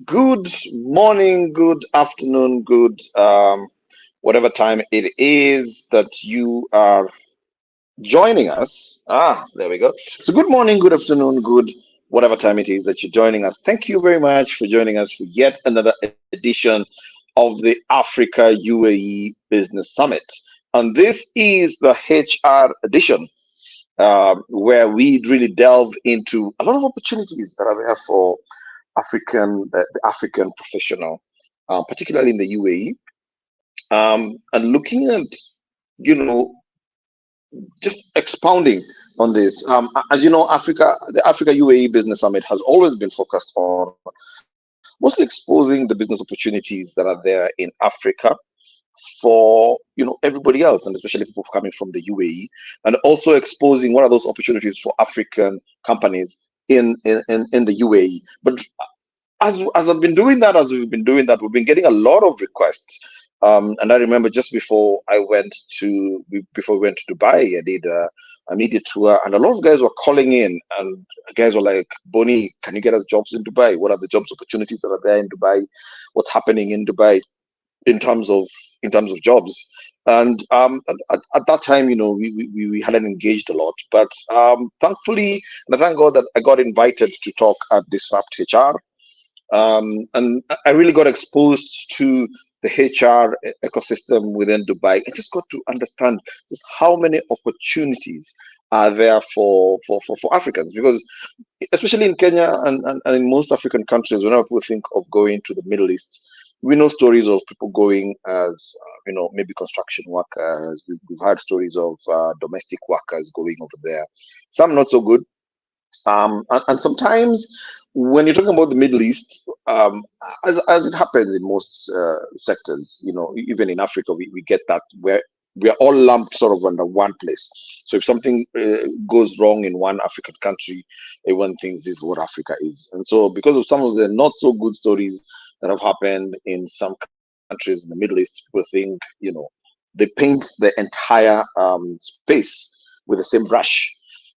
Good morning, good afternoon, good whatever time it is that you are joining us. There we go. So, good morning, good afternoon, good whatever time it is that you're joining us. Thank you very much for joining us for yet another edition of the Africa UAE Business Summit. And this is the HR edition, where we really delve into a lot of opportunities that are there for the African professional, particularly in the UAE, and looking at, you know, just expounding on this. As you know, the Africa UAE Business Summit has always been focused on mostly exposing the business opportunities that are there in Africa for everybody else, and especially people coming from the UAE, and also exposing what are those opportunities for African companies in the UAE. But as I've been doing that, as we've been doing that, we've been getting a lot of requests. And I remember just before we went to Dubai, I did a media tour, and a lot of guys were calling in, and guys were like, "Boni, can you get us jobs in Dubai? What are the jobs opportunities that are there in Dubai? What's happening in Dubai in terms of jobs?" And at that time, we hadn't engaged a lot, but thankfully, and I thank God that I got invited to talk at Disrupt HR, and I really got exposed to the HR ecosystem within Dubai. I just got to understand just how many opportunities are there for Africans, because especially in Kenya and in most African countries, whenever people think of going to the Middle East, we know stories of people going as maybe construction workers. We've heard stories of domestic workers going over there. Some not so good, and sometimes when you're talking about the Middle East, as it happens in most sectors, even in Africa, we get that where we are all lumped sort of under one place. So if something goes wrong in one African country, everyone thinks this is what Africa is. And so because of some of the not so good stories that have happened in some countries in the Middle East, people think, they paint the entire space with the same brush.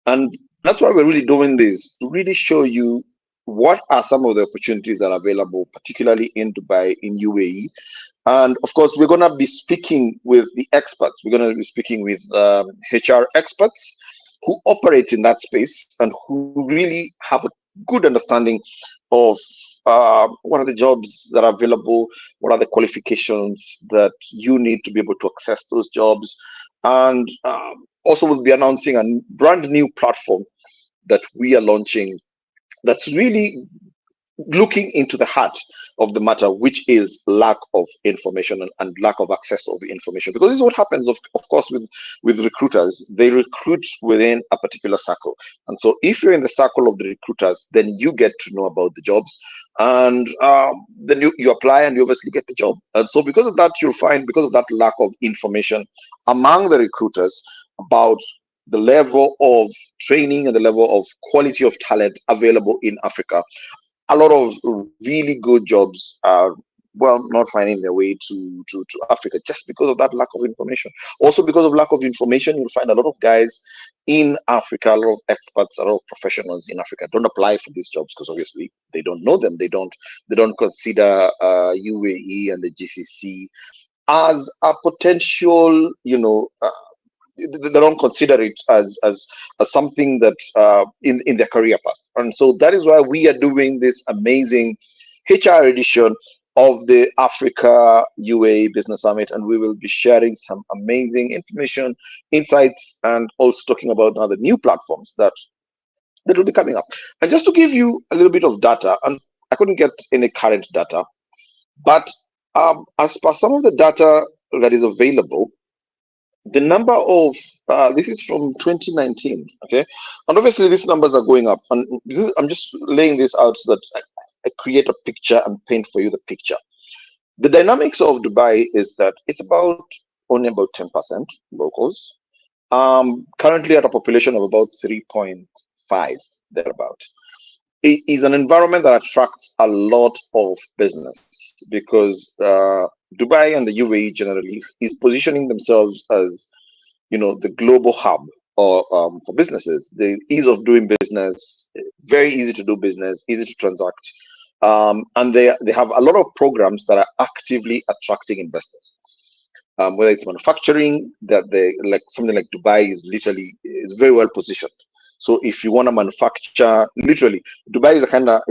And that's why we're really doing this, to really show you what are some of the opportunities that are available, particularly in Dubai, in UAE. And of course, we're going to be speaking with the experts. We're going to be speaking with HR experts who operate in that space and who really have a good understanding of what are the jobs that are available, what are the qualifications that you need to be able to access those jobs. And also, we'll be announcing a brand new platform that we are launching that's really looking into the heart of the matter, which is lack of information and lack of access of information. Because this is what happens, of course, with recruiters. They recruit within a particular circle. And so if you're in the circle of the recruiters, then you get to know about the jobs. And then you apply and you obviously get the job. And so because of that, you'll find, because of that lack of information among the recruiters about the level of training and the level of quality of talent available in Africa, a lot of really good jobs are, well, not finding their way to Africa just because of that lack of information. Also, because of lack of information, you'll find a lot of guys in Africa, a lot of experts, a lot of professionals in Africa don't apply for these jobs because obviously they don't know them. They don't consider UAE and the GCC as a potential, they don't consider it as something that in their career path. And so that is why we are doing this amazing HR edition of the Africa UAE Business Summit, and we will be sharing some amazing information, insights, and also talking about now the new platforms that will be coming up. And just to give you a little bit of data, and I couldn't get any current data, but as per some of the data that is available, the number of this is from 2019, okay, and obviously these numbers are going up, and I'm just laying this out so that I create a picture and paint for you the picture. The dynamics of Dubai is that it's about only about 10% locals, currently at a population of about 3.5 thereabout. It is an environment that attracts a lot of business because Dubai and the UAE generally is positioning themselves as, the global hub or for businesses. The ease of doing business, very easy to do business, easy to transact. And they have a lot of programs that are actively attracting investors. Whether it's manufacturing, that they like something like Dubai is very well positioned. So if you want to manufacture, literally, Dubai is a kind of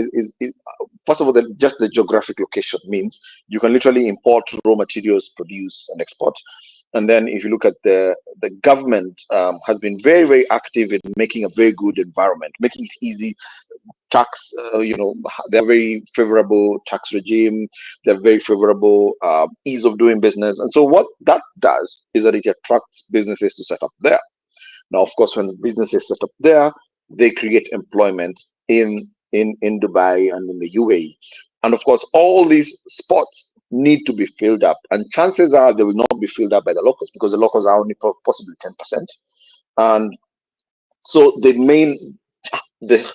first of all, just the geographic location means you can literally import raw materials, produce and export. And then if you look at the government has been very active in making a very good environment, making it easy tax, they're very favorable tax regime, they're very favorable ease of doing business. And so what that does is that it attracts businesses to set up there. Now, of course, when businesses set up there, they create employment in Dubai and in the UAE. And of course, all these spots need to be filled up. And chances are they will not be filled up by the locals, because the locals are only possibly 10%. And so the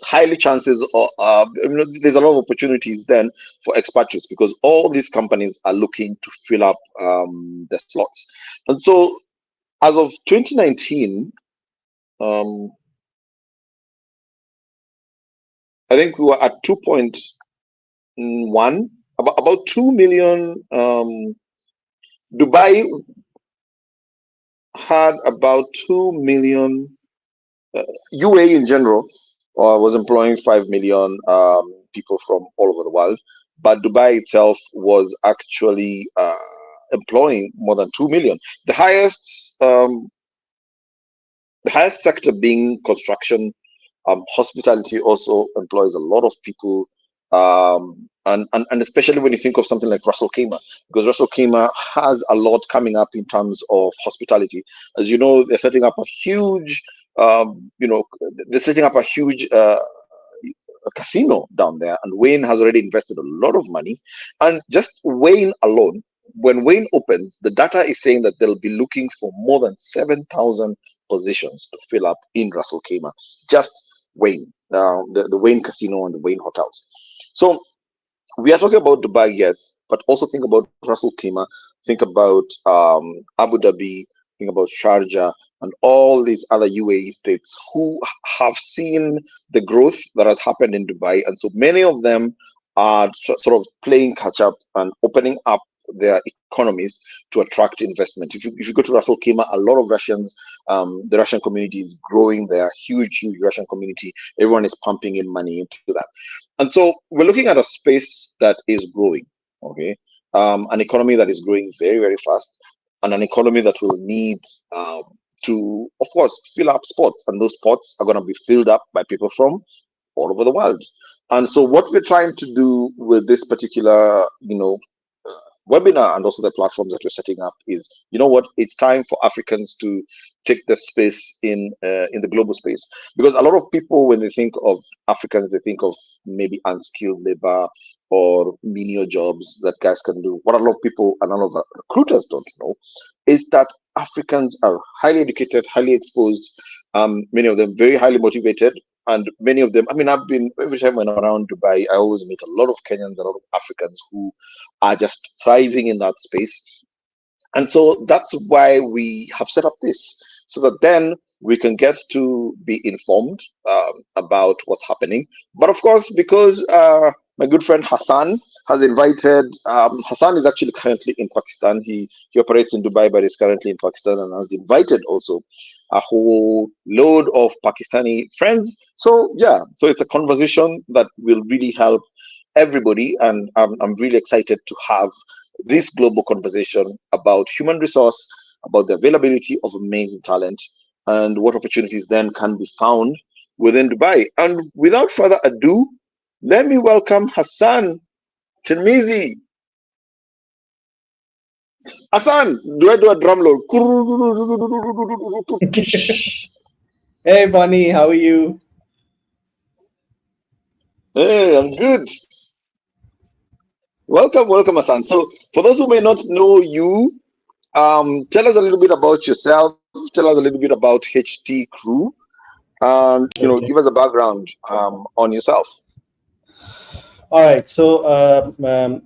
highly chances there's a lot of opportunities then for expatriates, because all these companies are looking to fill up the slots. And so as of 2019, I think we were at 2.1, about 2 million. Dubai had about 2 million. UAE in general was employing 5 million people from all over the world, but Dubai itself was actually employing more than 2 million. The highest sector being construction. Hospitality also employs a lot of people, and especially when you think of something like Ras Al Khaimah, because Ras Al Khaimah has a lot coming up in terms of hospitality. As you know, they're setting up a huge, casino down there, and Wayne has already invested a lot of money. And just Wayne alone, when Wayne opens, the data is saying that they'll be looking for more than 7,000 positions to fill up in Ras Al Khaimah. Just Wayne, the Wayne Casino and the Wayne hotels. So we are talking about Dubai, yes, but also think about Ras Al Khaimah, think about Abu Dhabi, think about Sharjah, and all these other UAE states who have seen the growth that has happened in Dubai. And so many of them are sort of playing catch up and opening up their economies to attract investment. If you go to Ras Al Khaimah, a lot of Russians, the Russian community is growing there, huge Russian community. Everyone is pumping in money into that. And so we're looking at a space that is growing, okay? An economy that is growing very fast, and an economy that will need to, of course, fill up spots. And those spots are going to be filled up by people from all over the world. And so what we're trying to do with this particular, webinar, and also the platforms that we're setting up, is, it's time for Africans to take the space in the global space. Because a lot of people, when they think of Africans, they think of maybe unskilled labor or menial jobs that guys can do. What a lot of people and a lot of recruiters don't know is that Africans are highly educated, highly exposed, many of them very highly motivated. And many of them, every time when I'm around Dubai, I always meet a lot of Kenyans, a lot of Africans who are just thriving in that space. And so that's why we have set up this, so that then we can get to be informed about what's happening. But of course, because my good friend Hassan has invited, Hassan is actually currently in Pakistan. He operates in Dubai, but is currently in Pakistan, and has invited also a whole load of Pakistani friends. So yeah, so it's a conversation that will really help everybody, and I'm really excited to have this global conversation about human resource, about the availability of amazing talent, and what opportunities then can be found within Dubai. And without further ado, let me welcome Hassan Tirmizi. Hassan, do I do a drum roll? Hey, Bonnie, how are you? Hey, I'm good. Welcome, Hassan. So, for those who may not know you, tell us a little bit about yourself. Tell us a little bit about HT Crew, and Okay. give us a background on yourself. All right. So,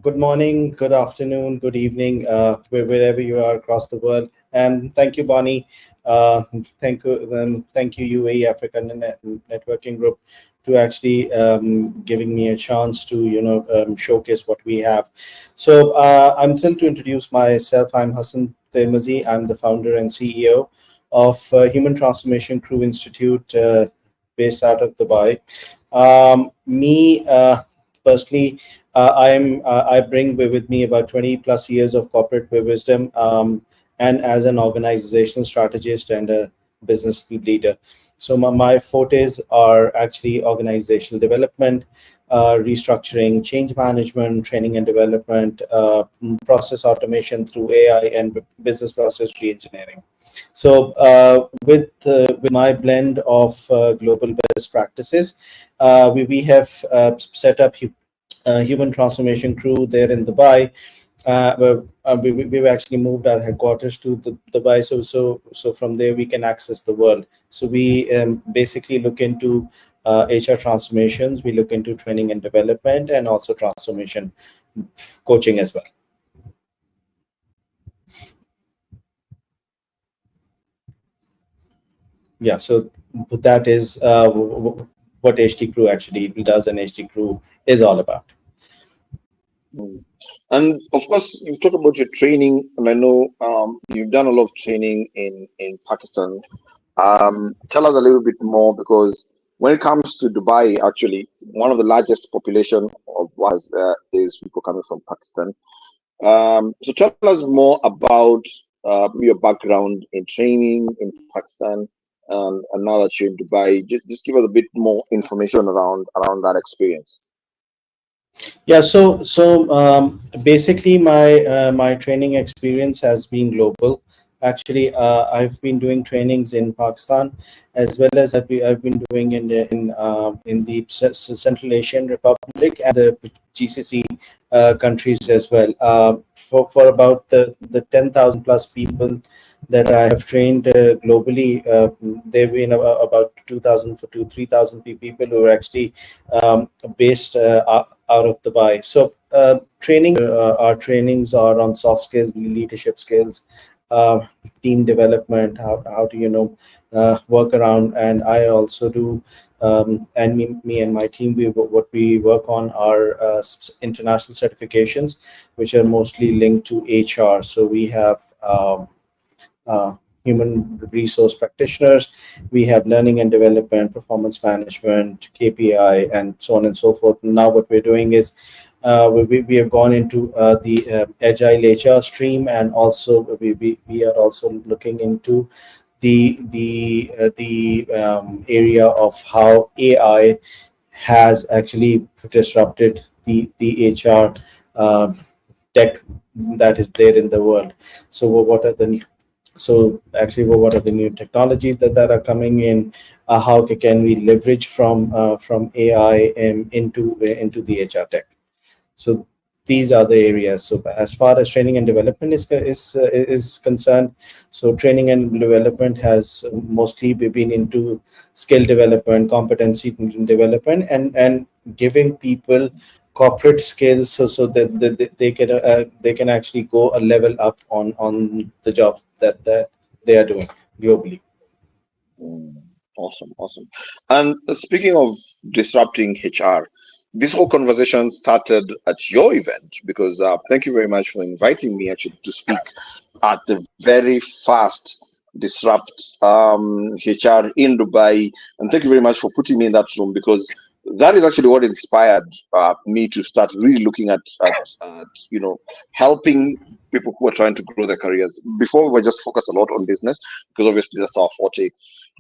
good morning, good afternoon, good evening, wherever you are across the world. And thank you, Bonnie. Thank you, UAE African Networking Group, to actually giving me a chance to showcase what we have. So I'm thrilled to introduce myself. I'm Hassan Temazi. I'm the founder and CEO of Human Transformation Crew Institute, based out of Dubai. Me personally, I bring with me about 20 plus years of corporate wisdom, and as an organizational strategist and a business leader. So my fortes are actually organizational development, restructuring, change management, training and development, process automation through AI, and business process reengineering. So with my blend of global best practices, we have set up human transformation crew there in Dubai. We've actually moved our headquarters to Dubai, so from there we can access the world. So we basically look into HR transformations, we look into training and development, and also transformation coaching as well. Yeah, so that is what HT Crew actually does, and HT Crew is all about. Mm. And of course, you've talked about your training, and I know you've done a lot of training in Pakistan. Tell us a little bit more, because when it comes to Dubai, actually, one of the largest population of us is people coming from Pakistan. So tell us more about your background in training in Pakistan, and now that you're in Dubai, just give us a bit more information around that experience. Yeah, so basically, my training experience has been global. Actually, I've been doing trainings in Pakistan, as well as I've been doing in the Central Asian Republic and the GCC countries as well. For about the 10,000 plus people that I have trained globally, they've been about 2,000 to 3,000 people who are actually based out of Dubai. So our trainings are on soft skills, leadership skills, uh, team development, how to work around. And I also do, and me and my team, what we work on are international certifications, which are mostly linked to HR. So we have uh, human resource practitioners, we have learning and development, performance management, KPI, and so on and so forth. Now what we're doing is we have gone into the agile HR stream, and also we are also looking into the area of how AI has actually disrupted the HR tech that is there in the world. So what are the so actually, what are the new technologies that are coming in? How can we leverage from AI into the HR tech? So these are the areas. So as far as training and development is concerned, so training and development has mostly been into skill development, competency development, and giving people corporate skills, so that they can actually go a level up on the job that they are doing globally. Mm, awesome, awesome. And speaking of disrupting HR, this whole conversation started at your event, because thank you very much for inviting me actually to speak at the very fast disrupt HR in Dubai, and thank you very much for putting me in that room, because that is actually what inspired me to start really looking at helping people who are trying to grow their careers. Before, we were just focused a lot on business, because obviously that's our forte,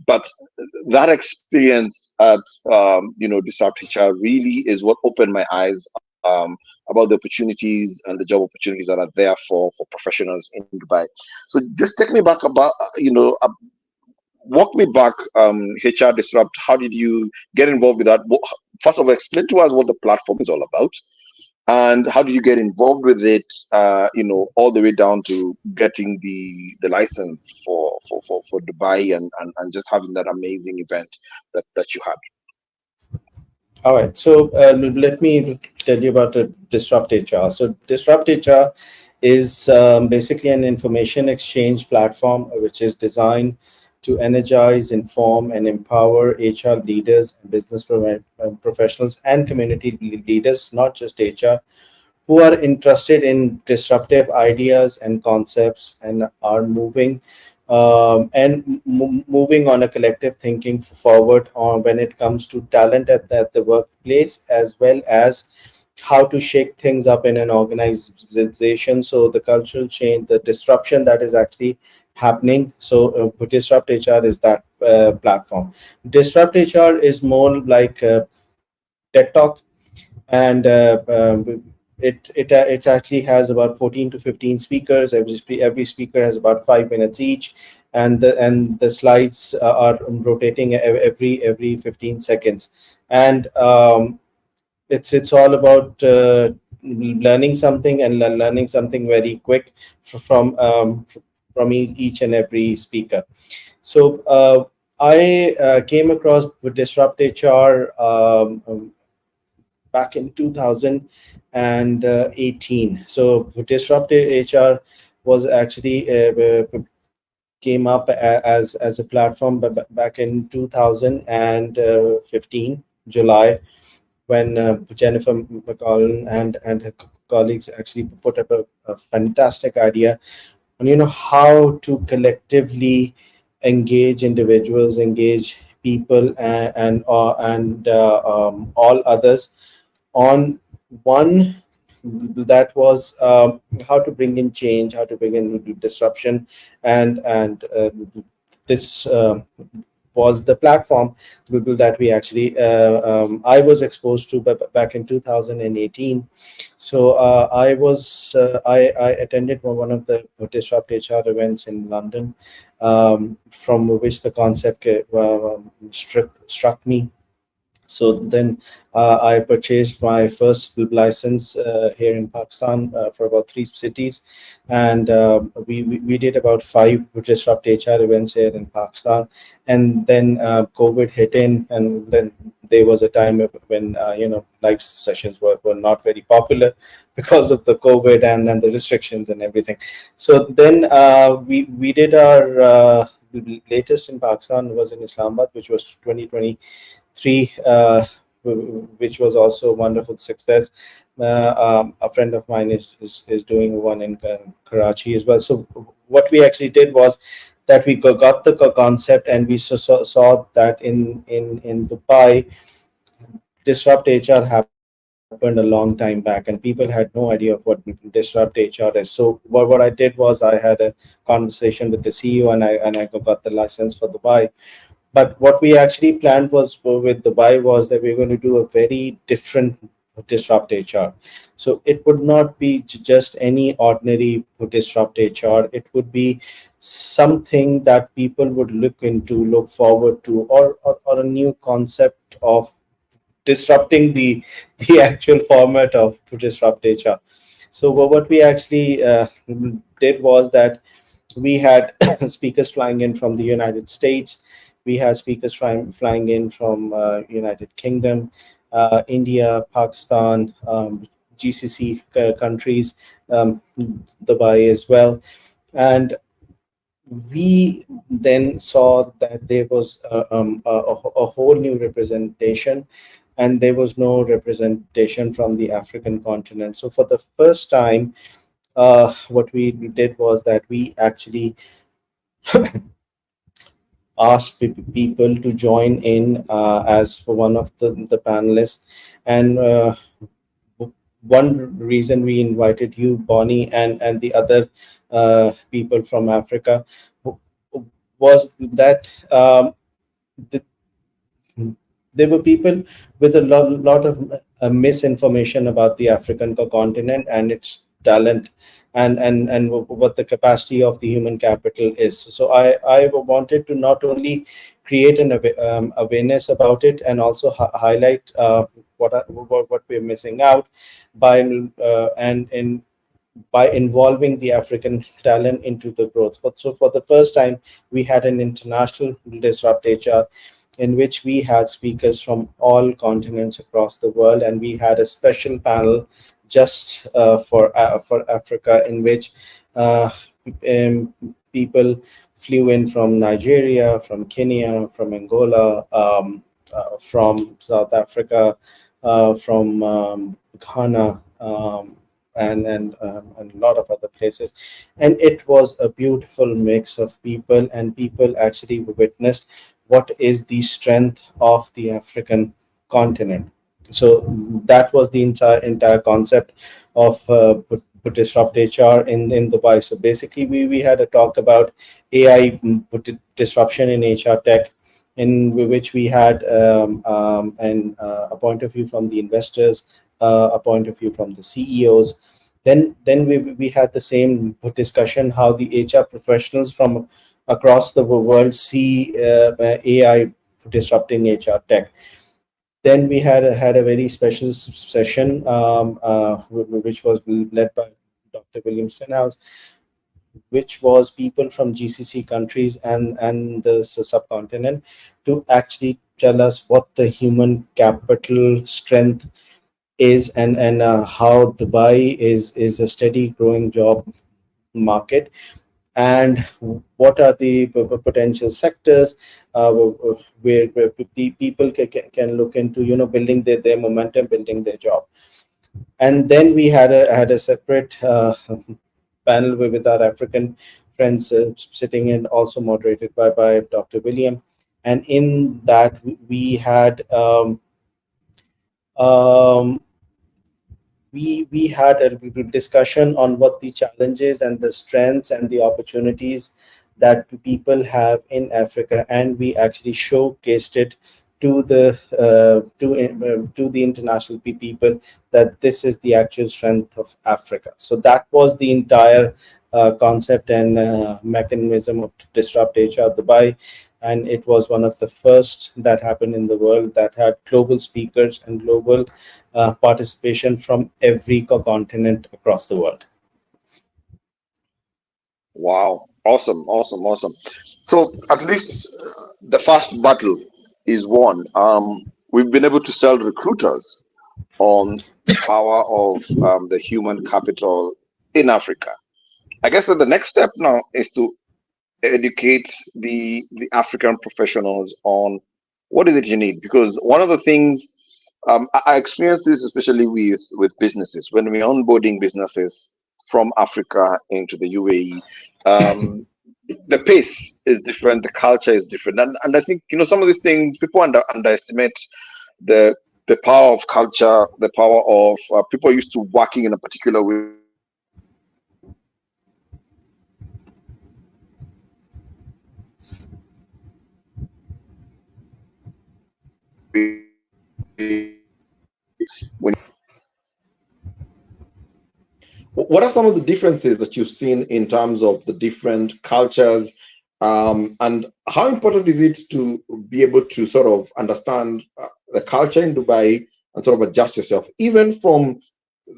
but that experience at Disrupt HR really is what opened my eyes about the opportunities and the job opportunities that are there for professionals in Dubai. So just take me back about walk me back, HR Disrupt. How did you get involved with that? First of all, explain to us what the platform is all about, and how did you get involved with it? All the way down to getting the license for Dubai, and just having that amazing event that you had. All right, so let me tell you about Disrupt HR. So Disrupt HR is basically an information exchange platform which is designed to energize, inform, and empower HR leaders and business professionals and community leaders, not just HR, who are interested in disruptive ideas and concepts and are moving on a collective thinking forward on when it comes to talent at the workplace, as well as how to shake things up in an organization. So the cultural change, the disruption that is actually happening. So Disrupt HR is that platform. Disrupt HR is more like a TED Talk, and it actually has about 14 to 15 speakers. Every speaker has about 5 minutes each, and the slides are rotating every 15 seconds. And it's all about learning something, and learning something very quick from each and every speaker. So I came across Disrupt HR back in 2018. So Disruptive HR was actually came up as a platform back in 2015 July, when Jennifer McCollum and her colleagues actually put up a fantastic idea on how to collectively engage individuals, engage people, and all others on one, that was how to bring in change, how to bring in disruption, and this was the platform that we actually I was exposed to back in 2018. So I attended one of the Disrupt HR events in London, from which the concept struck me. So then I purchased my first license here in Pakistan for about 3 cities, and we did about 5 Disrupt HR events here in Pakistan. And then COVID hit in, and then there was a time when live sessions were not very popular because of the COVID and the restrictions and everything. So then we did our latest in Pakistan was in Islamabad, which was 2023, which was also a wonderful success. A friend of mine is doing one in Karachi as well. So what we actually did was that we got the concept, and we saw that in Dubai, Disrupt HR happened a long time back, and people had no idea of what Disrupt HR is. So what I did was I had a conversation with the CEO, and I got the license for Dubai. But what we actually planned was with Dubai was that we are going to do a very different Disrupt HR. So it would not be just any ordinary Disrupt HR. It would be something that people would look into, look forward to, or a new concept of disrupting the actual format of Disrupt HR. So what we actually did was that we had speakers flying in from the United States. We had speakers flying in from United Kingdom, India, Pakistan, GCC countries, Dubai as well. And we then saw that there was a whole new representation, and there was no representation from the African continent. So for the first time, what we did was that we actually asked people to join in as one of the panelists. And one reason we invited you, Bonnie, and the other people from Africa was that the, there were people with a lot of misinformation about the African continent and its talent, and what the capacity of the human capital is. So I wanted to not only create an awareness about it, and also highlight what we're missing out by and by involving the African talent into the growth. So for the first time, we had an international Disrupt HR, in which we had speakers from all continents across the world, and we had a special panel just for Africa, in which uh, people flew in from Nigeria, from Kenya, from Angola, from South Africa, from Ghana, and a lot of other places. And it was a beautiful mix of people, and people actually witnessed what is the strength of the African continent. So that was the entire concept of disrupt HR in Dubai. So basically, we had a talk about AI disruption in HR tech, in which we had a point of view from the investors, a point of view from the CEOs. Then we had the same discussion how the HR professionals from across the world see AI disrupting HR tech. Then we had a very special session, which was led by Dr. William Stenhouse, which was people from GCC countries and the subcontinent, to actually tell us what the human capital strength is, and how Dubai is a steady growing job market, and what are the potential sectors where people can look into, building their momentum, building their job. And then we had a separate panel with our African friends sitting in, also moderated by Dr. William. And in that we had um, we had a discussion on what the challenges and the strengths and the opportunities that people have in Africa, and we actually showcased it to the international people, that this is the actual strength of Africa. So that was the entire concept and mechanism of Disrupt HR Dubai. And it was one of the first that happened in the world, that had global speakers and global participation from every continent across the world. Wow. Awesome. Awesome. Awesome. So at least the first battle is won. We've been able to sell recruiters on the power of the human capital in Africa. I guess that the next step now is to educate the African professionals on what is it you need. Because one of the things I experienced this especially with businesses when we're onboarding businesses from Africa into the UAE. Um, the pace is different, the culture is different, and I think some of these things people underestimate the the power of culture, the power of people used to working in a particular way. When What are some of the differences that you've seen in terms of the different cultures? And how important is it to be able to sort of understand the culture in Dubai and sort of adjust yourself, even from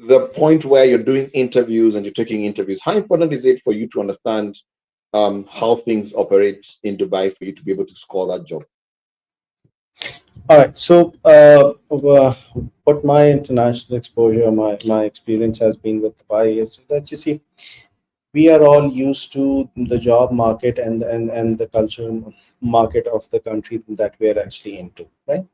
the point where you're doing interviews and you're taking interviews? How important is it for you to understand how things operate in Dubai for you to be able to score that job? All right. So, what my international exposure, my experience has been with Dubai is that, you see, we are all used to the job market and the cultural market of the country that we are actually into, right?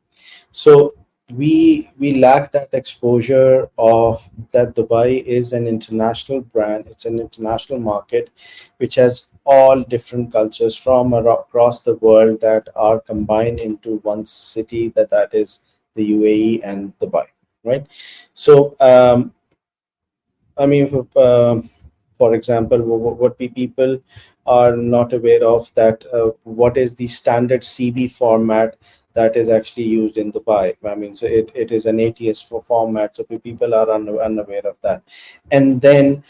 So we lack that exposure of that Dubai is an international brand. It's an international market, which has all different cultures from across the world that are combined into one city, that is the UAE and Dubai, right? So I mean, for example, what we people are not aware of, that what is the standard CV format that is actually used in Dubai. I mean, so it is an ATS for format, so people are unaware of that. And then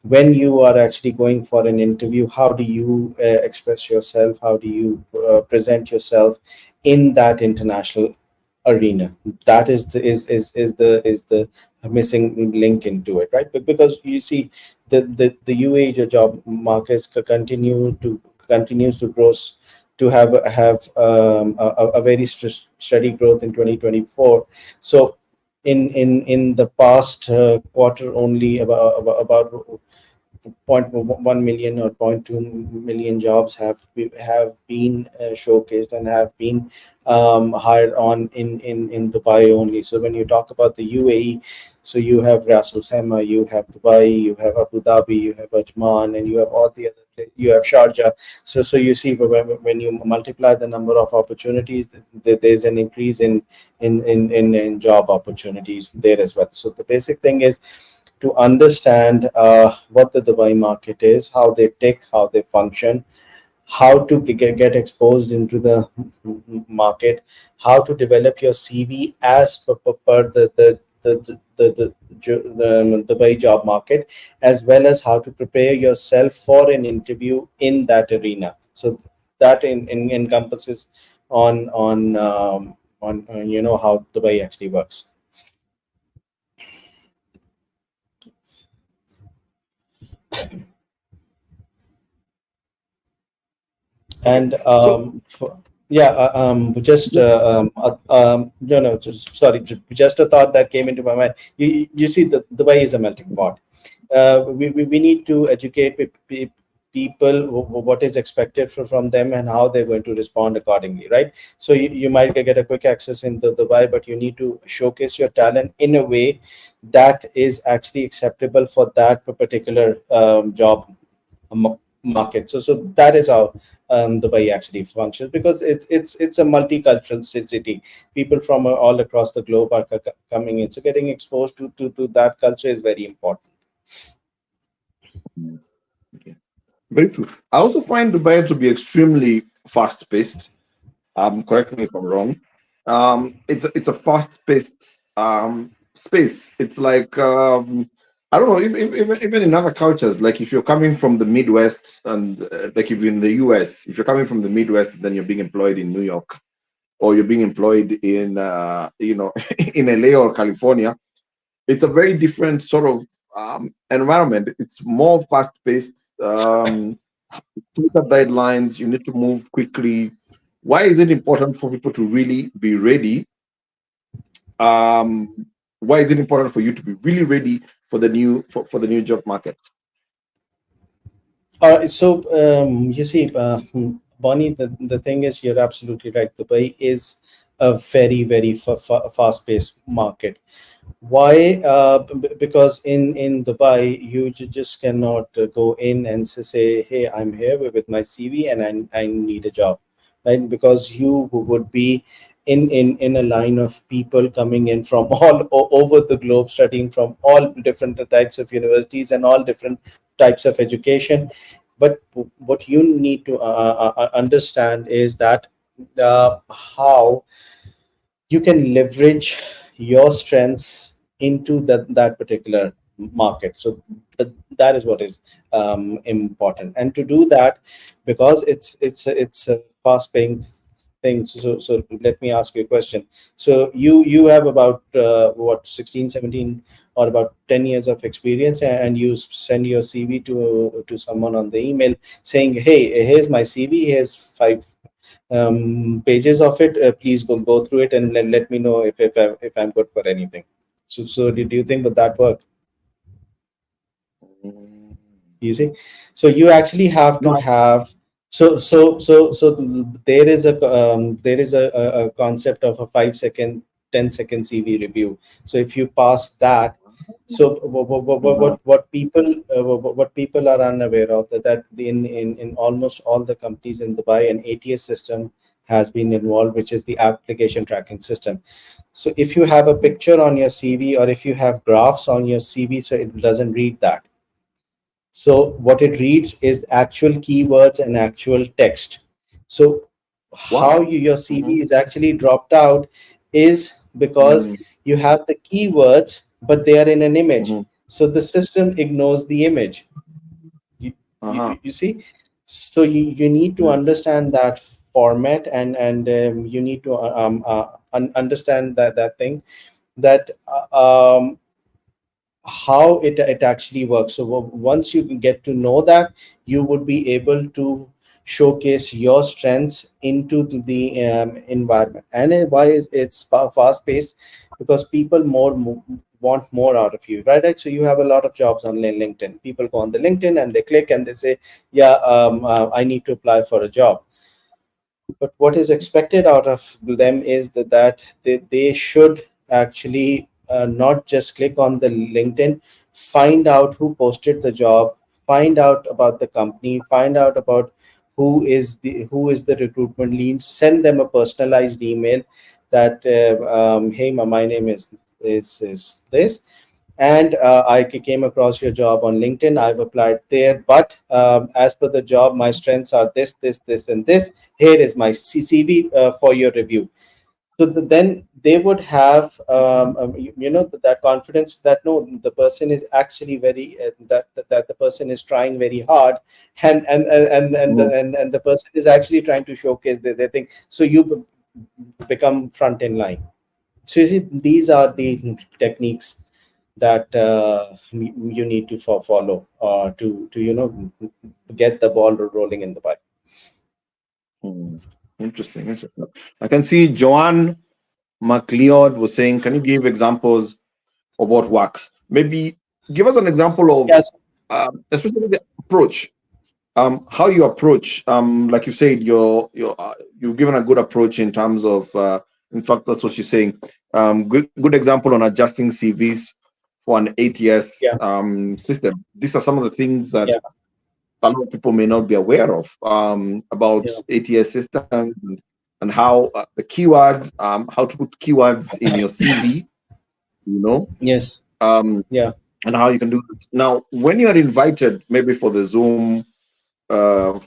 when you are actually going for an interview, how do you express yourself? How do you present yourself in that international arena? That is the missing link into it, right? But because you see, the UAE job markets continues to grow, to have a very steady growth in 2024. So in the past quarter only, about 0.1 million or 0.2 million jobs have been showcased and have been hired on in Dubai only. So when you talk about the UAE, so you have Ras Al Khaimah, you have Dubai, you have Abu Dhabi, you have Ajman, and you have all the other places. You have Sharjah. So you see, when you multiply the number of opportunities, there's an increase in job opportunities there as well. So the basic thing is to understand what the Dubai market is, how they tick, how they function, how to get exposed into the market, how to develop your CV as per the Dubai job market, as well as how to prepare yourself for an interview in that arena. So that encompasses on how Dubai actually works. And So yeah, just just, sorry, just a thought that came into my mind. You see, the Dubai is a melting pot. We need to educate people what is expected from them and how they're going to respond accordingly, right? So you might get a quick access in the Dubai, but you need to showcase your talent in a way that is actually acceptable for that particular job market. So that is how Dubai actually functions, because it's a multicultural city. People from all across the globe are coming in. So getting exposed to that culture is very important. okay, very true. I also find Dubai to be extremely fast-paced. Correct me if I'm wrong. It's a fast-paced space. It's like I don't know, even in other cultures, like if you're coming from the Midwest and like if you're in the US, if you're coming from the Midwest, then you're being employed in New York or you're being employed in in LA or California. It's a very different sort of environment. It's more fast-paced, tighter deadlines. You need to move quickly. Why is it important for people to really be ready? Um, why is it important for you to be really ready for the for the new job market? All right, so you see, Bonnie, the thing is, you're absolutely right. Dubai is a very fast-paced market. Why? Because in Dubai, you just cannot go in and say, "Hey, I'm here with my CV and I need a job," right? Because you would be in a line of people coming in from over the globe, studying from all different types of universities and all different types of education. But what you need to understand is that how you can leverage your strengths into that particular market. So that is what is important, and to do that, because it's a fast paying thing. So let me ask you a question. So you have about what, 16, 17, or about 10 years of experience, and you send your CV to someone on the email saying, "Hey, here's my CV, here's 5 pages of it. Please go through it and let me know if I'm good for anything." So did you think would that work? Mm, You see, so you actually have to no. have, so there is a concept of a 5 second, 10 second CV review. So if you pass that, so Uh-huh. what people are unaware of, that in almost all the companies in Dubai, an ATS system has been involved, which is the application tracking system. So if you have a picture on your CV, or if you have graphs on your CV, so it doesn't read that. So what it reads is actual keywords and actual text. So how Wow. your Mm-hmm. CV is actually dropped out is because Mm-hmm. you have the keywords, but they are in an image. Mm-hmm. So the system ignores the image. You, Uh-huh. you see? So you need to Mm-hmm. understand that format, and you need to understand that thing, that how it actually works. So once you get to know that, you would be able to showcase your strengths into the environment. And why is it's fast paced? Because people want more out of you, right? So you have a lot of jobs on LinkedIn. People go on the LinkedIn and they click and they say, yeah, I need to apply for a job. But what is expected out of them is that they should actually not just click on the LinkedIn, find out who posted the job, find out about the company, find out about who is the recruitment lead, send them a personalized email that hey, my name is this, and I came across your job on LinkedIn. I've applied there, but as per the job, my strengths are this, and this. Here is my CV for your review. So then they would have, that confidence that no, the person is actually very that the person is trying very hard, and the person is actually trying to showcase their thing. So you become front in line. So you see, these are the techniques that you need to follow to get the ball rolling in the pipe. Hmm. Interesting. Interesting. I can see Joanne McLeod was saying, can you give examples of what works? Maybe give us an example of, Yes. especially the approach, how you approach. Like you said, you've given a good approach in terms of, in fact, that's what she's saying. Good example on adjusting CVs for an ATS Yeah. system. These are some of the things that Yeah. a lot of people may not be aware of, about Yeah. ATS systems, and how the keywords, how to put keywords in your CV, you know, Yes. um, Yeah. and how you can do it. Now, when you are invited, maybe for the Zoom, uh,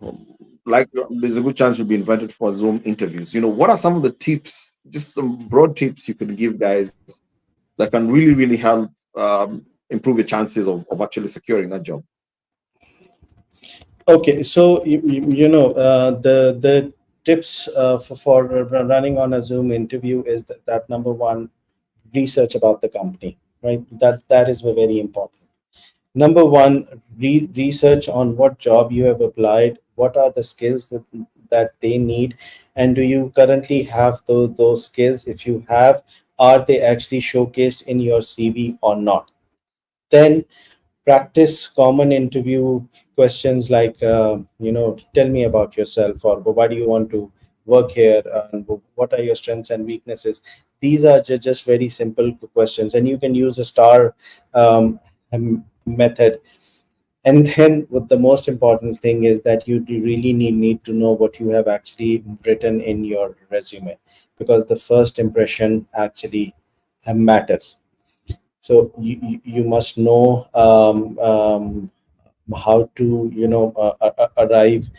like there's a good chance you'll be invited for Zoom interviews. What are some of the tips, just some broad tips you could give guys that can really, really help improve your chances of actually securing that job? Okay. So the tips for running on a Zoom interview is that number one, research about the company, right? That is very important. Number one, research on what job you have applied, what are the skills that they need, and do you currently have those skills? If you have, are they actually showcased in your CV or not? Then practice common interview questions like, tell me about yourself, or why do you want to work here, and what are your strengths and weaknesses. These are just very simple questions, and you can use a star method. And then what the most important thing is that you really need to know what you have actually written in your resume, because the first impression actually matters. So you must know how to arrive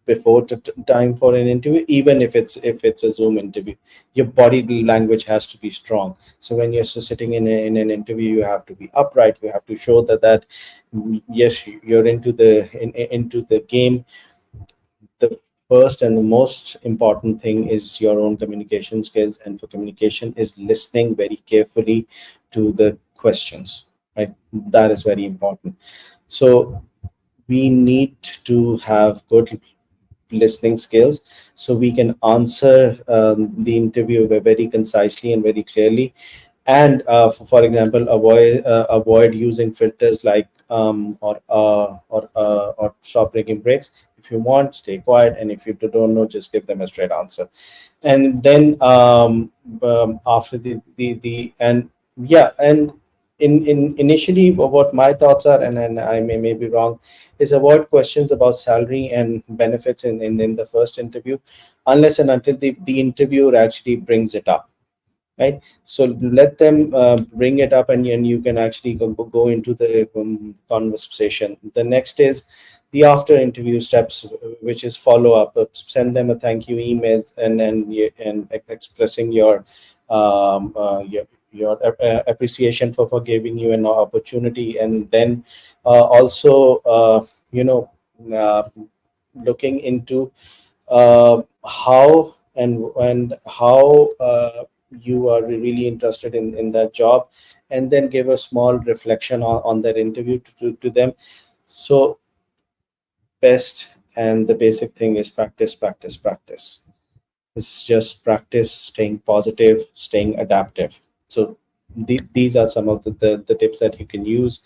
before time for an interview, even if it's a Zoom interview. Your body language has to be strong. So when you're sitting in an interview, you have to be upright. You have to show that yes, you're into the game. The first and the most important thing is your own communication skills, and for communication is listening very carefully to the questions, right? That is very important. So we need to have good listening skills, so we can answer the interview very concisely and very clearly. And for example, avoid using filters like or stop taking breaks. If you want, stay quiet, and if you don't know, just give them a straight answer. And then after the and yeah and in initially, what my thoughts are, and I may be wrong, is avoid questions about salary and benefits in the first interview, unless and until the interviewer actually brings it up, right? So let them bring it up, and you can actually go into the conversation. The next is the after interview steps, which is follow up. Send them a thank you email, and expressing your appreciation for giving you an opportunity. And then also uh, looking into how and how you are really interested in that job, and then give a small reflection on that interview to them. So best and the basic thing is practice, practice, practice. It's just practice staying positive, staying adaptive. So these are some of the tips that you can use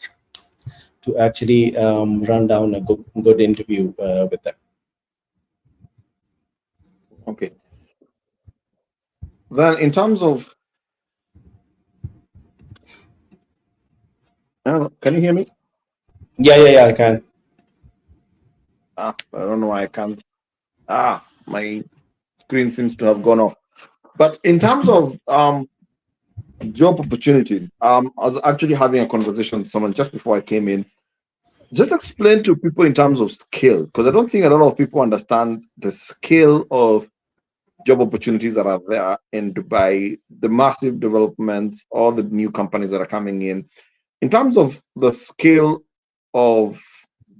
to actually run down a good interview with them. Okay. Then in terms of, can you hear me? Yeah, I can. I don't know why I can't. My screen seems to have gone off. But in terms of job opportunities, I was actually having a conversation with someone just before I came in. Just explain to people in terms of scale, because I don't think a lot of people understand the scale of job opportunities that are there in Dubai, the massive developments, all the new companies that are coming in terms of the scale of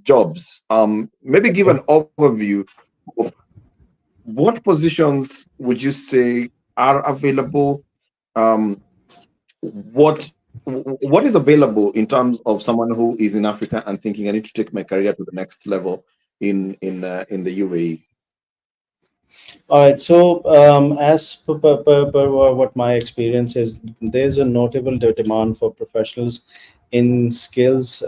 jobs. Maybe give Okay. an overview of what positions would you say are available. Um, what what is available in terms of someone who is in Africa and thinking I need to take my career to the next level in the UAE? All right. So, as per what my experience is, there's a notable demand for professionals in skills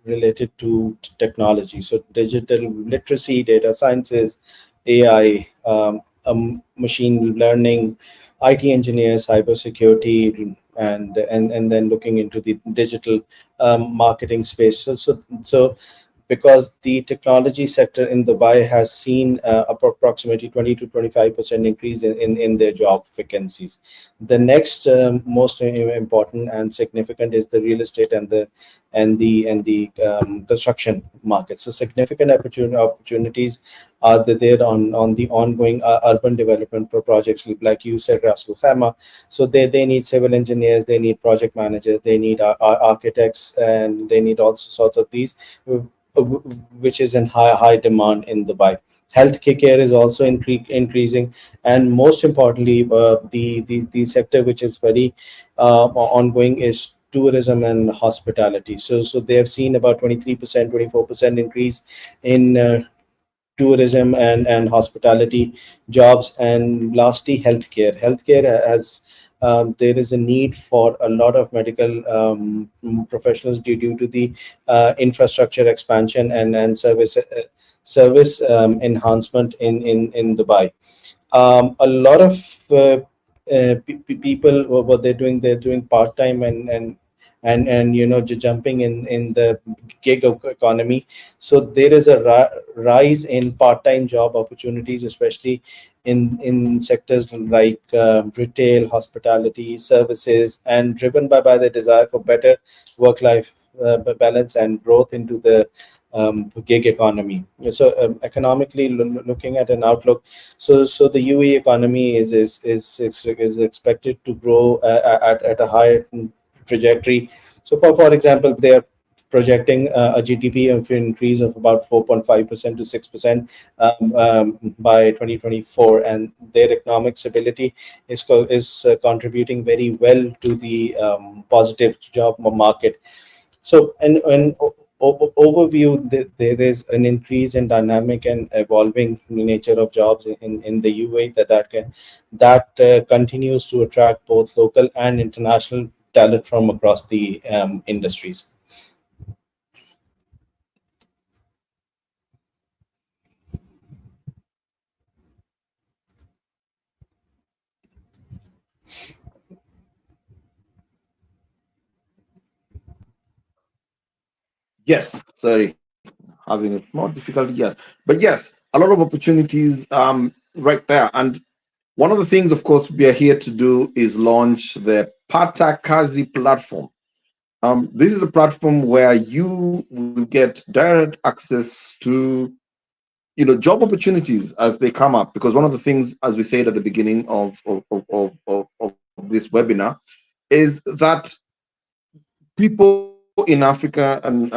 related to technology. So, digital literacy, data sciences, AI, machine learning, IT engineers, cybersecurity, and then looking into the digital marketing space. So because the technology sector in Dubai has seen approximately 20 to 25% increase in their job vacancies. The next most important and significant is the real estate and the construction market. So significant opportunities are there on the ongoing urban development projects, like you said, Rasul Khaima. So they need civil engineers, they need project managers, they need architects, and they need all sorts of these, which is in high demand in Dubai. Healthcare care is also increasing, and most importantly, the sector which is very ongoing is tourism and hospitality. So they have seen about 23%, 24% increase in tourism and hospitality jobs. And lastly, healthcare has there is a need for a lot of medical professionals due to the infrastructure expansion and service enhancement in Dubai. A lot of people, what they're doing part time and jumping in the gig economy. So there is a rise in part time job opportunities, especially in sectors like retail, hospitality, services, and driven by the desire for better work life balance and growth into the gig economy. So economically, looking at an outlook, so the UAE economy is expected to grow at a higher trajectory. So for example, they are projecting a GDP of increase of about 4.5% to 6% by 2024, and their economic stability is contributing very well to the positive job market. So, overview, there is an increase in dynamic and evolving nature of jobs in the UAE that continues to attract both local and international talent from across the industries. Yes, sorry, having a more difficulty. Yes, but yes, a lot of opportunities right there. And one of the things, of course, we are here to do is launch the Patakazi platform. This is a platform where you will get direct access to job opportunities as they come up. Because one of the things, as we said at the beginning of this webinar, is that people in Africa and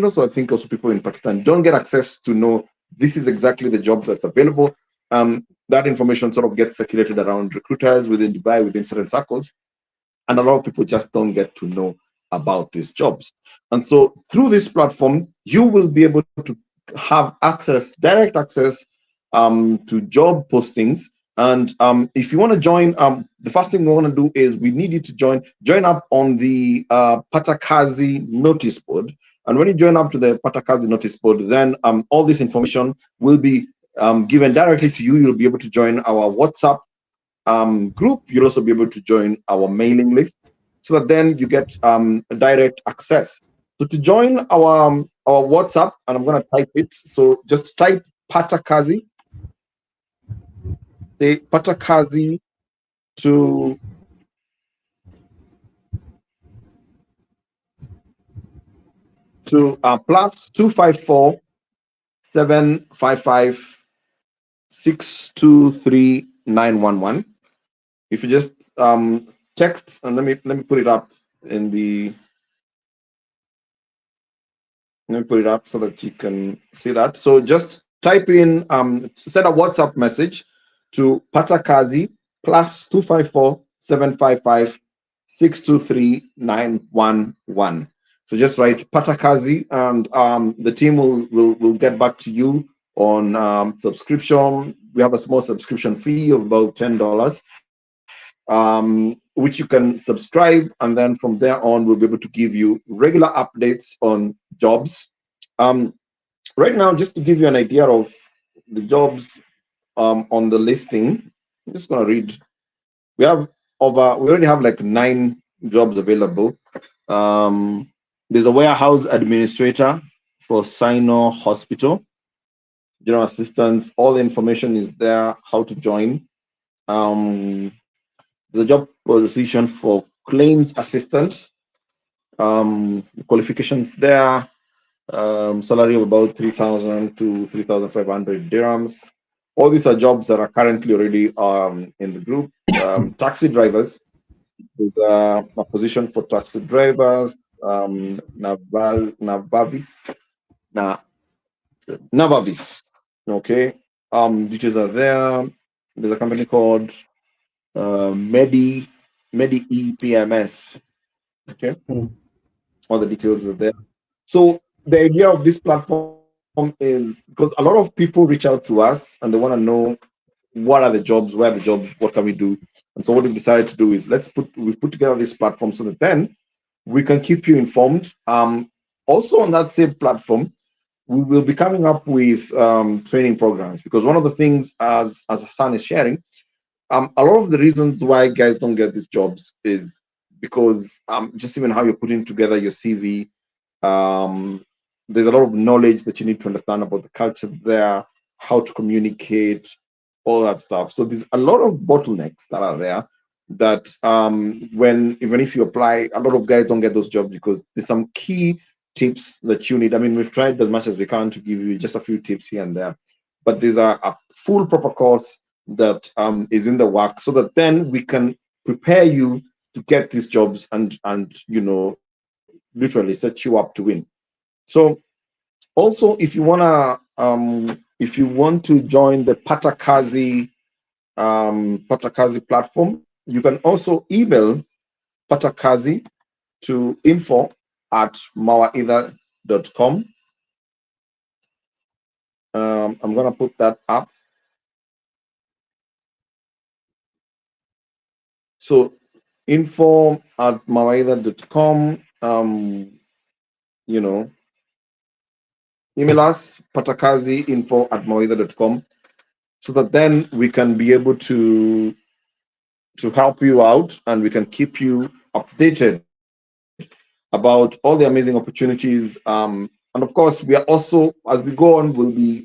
also I think also people in Pakistan don't get access to know this is exactly the job that's available. That information sort of gets circulated around recruiters within Dubai, within certain circles, and a lot of people just don't get to know about these jobs. And so through this platform, you will be able to have access, direct access to job postings And if you want to join, the first thing we want to do is we need you to join up on the Patakazi notice board. And when you join up to the Patakazi notice board, then all this information will be given directly to you. You'll be able to join our WhatsApp group. You'll also be able to join our mailing list, so that then you get direct access. So to join our WhatsApp, and I'm going to type it. So just type Patakazi. The Patakazi to plus 254 755 623 911. If you just text, and let me put it up in the, let me put it up so that you can see that. So just type in, send a WhatsApp message to Patakazi plus 254 755 623 911. So just write Patakazi, and the team will get back to you on subscription. We have a small subscription fee of about $10, which you can subscribe, and then from there on, we'll be able to give you regular updates on jobs. Right now, just to give you an idea of the jobs on the listing, I'm just going to read. We already have like 9 jobs available. There's a warehouse administrator for Sino Hospital, general assistants. All the information is there, how to join. The job position for claims assistant, qualifications there, salary of about 3,000 to 3,500 dirhams. All these are jobs that are currently already in the group. Taxi drivers, there's a position for taxi drivers. Navavis. Okay. Details are there. There's a company called Medi EPMS. Okay. All the details are there. So the idea of this platform is because a lot of people reach out to us and they want to know what are the jobs, where are the jobs, what can we do? And so what we decided to do is we put together this platform so that then we can keep you informed. Also on that same platform, we will be coming up with training programs, because one of the things, as Hassan is sharing, a lot of the reasons why guys don't get these jobs is because just even how you're putting together your CV, there's a lot of knowledge that you need to understand about the culture there, how to communicate, all that stuff. So there's a lot of bottlenecks that are there that even if you apply, a lot of guys don't get those jobs because there's some key tips that you need. I mean, we've tried as much as we can to give you just a few tips here and there, but there's a full proper course that is in the work, so that then we can prepare you to get these jobs and literally set you up to win. So also, if you want to join the Patakazi platform, you can also email Patakazi to info@mawaidha.com. I'm gonna put that up. So info@mawaidha.com. Email us patakazi@mawaidha.com, so that then we can be able to help you out and we can keep you updated about all the amazing opportunities. And of course, we are also, as we go on, we'll be